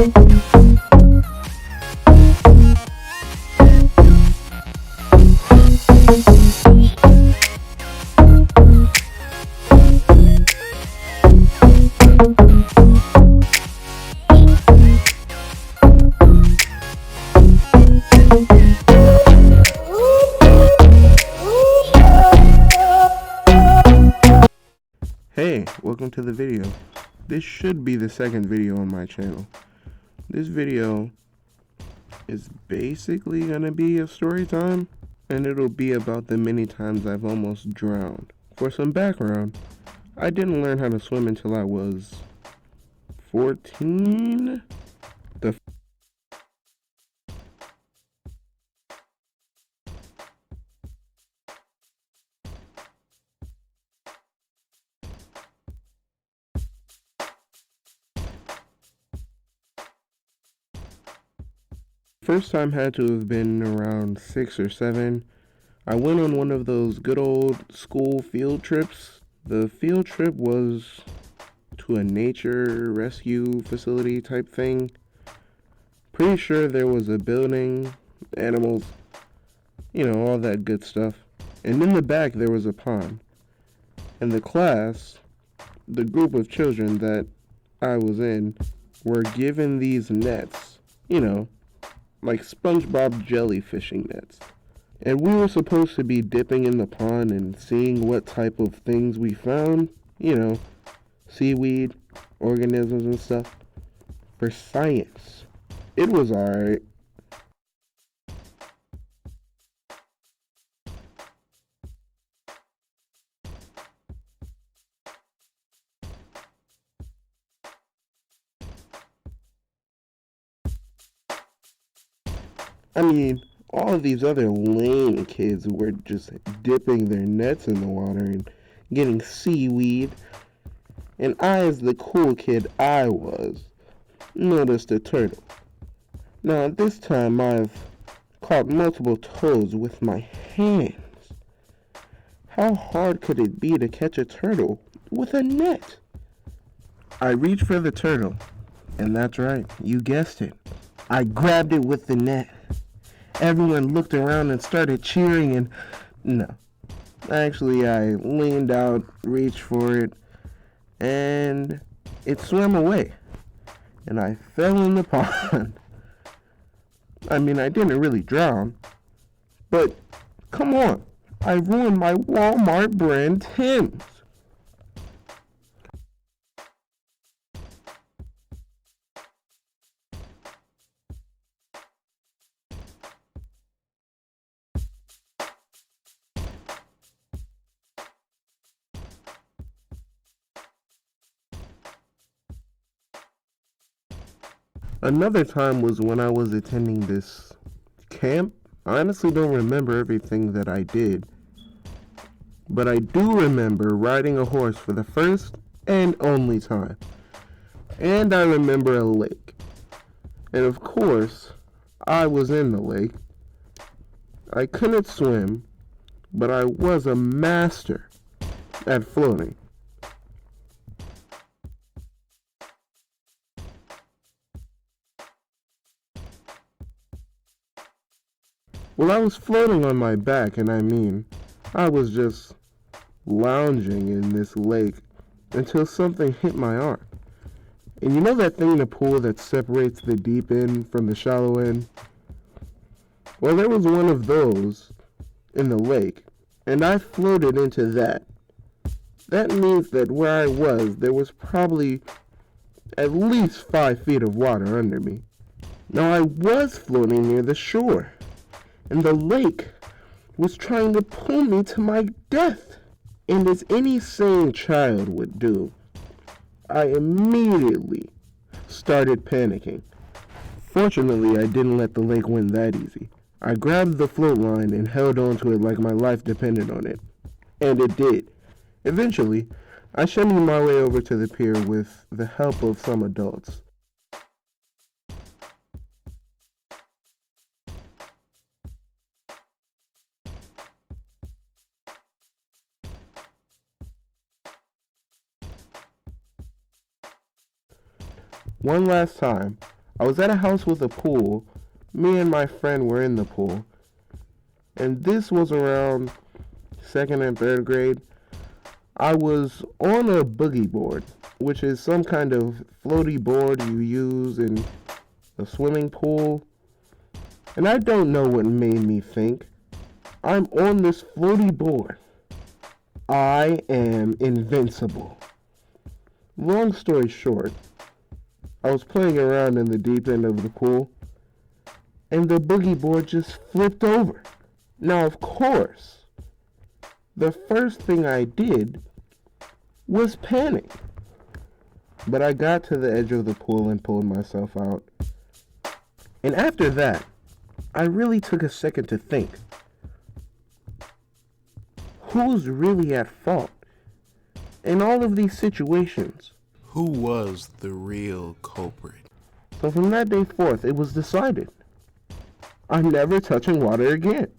Hey, welcome to the video. This should be the second video on my channel. This video is basically gonna be a story time, and it'll be about the many times I've almost drowned. For some background, I didn't learn how to swim until I was 14. The first time had to have been around 6 or 7. I went on one of those good old school field trips. The field trip was to a nature rescue facility type thing. Pretty sure there was a building, animals, all that good stuff. And in the back there was a pond. And the class, the group of children that I was in, were given these nets, like SpongeBob jellyfishing nets. And we were supposed to be dipping in the pond and seeing what type of things we found, seaweed, organisms and stuff, for science. It was alright. I mean, all of these other lame kids were just dipping their nets in the water and getting seaweed. And I, as the cool kid I was, noticed a turtle. Now, at this time, I've caught multiple toads with my hands. How hard could it be to catch a turtle with a net? I reached for the turtle, and that's right, you guessed it. I grabbed it with the net. Everyone looked around and started cheering, and no. Actually, I leaned out, reached for it, and it swam away. And I fell in the pond. I mean, I didn't really drown, but come on, I ruined my Walmart brand Tim's. Another time was when I was attending this camp. I honestly don't remember everything that I did, but I do remember riding a horse for the first and only time. And I remember a lake. And of course, I was in the lake. I couldn't swim, but I was a master at floating. Well, I was floating on my back, and I was just lounging in this lake until something hit my arm. And you know that thing in the pool that separates the deep end from the shallow end? Well, there was one of those in the lake, and I floated into that. That means that where I was, there was probably at least 5 feet of water under me. Now, I was floating near the shore, and the lake was trying to pull me to my death. And as any sane child would do, I immediately started panicking. Fortunately, I didn't let the lake win that easy. I grabbed the float line and held onto it like my life depended on it. And it did. Eventually, I shimmied my way over to the pier with the help of some adults. One last time, I was at a house with a pool. Me and my friend were in the pool. And this was around 2nd and 3rd grade. I was on a boogie board, which is some kind of floaty board you use in a swimming pool. And I don't know what made me think, I'm on this floaty board. I am invincible. Long story short, I was playing around in the deep end of the pool, and the boogie board just flipped over. Now, of course, the first thing I did was panic. But I got to the edge of the pool and pulled myself out. And after that, I really took a second to think. Who's really at fault in all of these situations? Who was the real culprit? So from that day forth, it was decided, I'm never touching water again.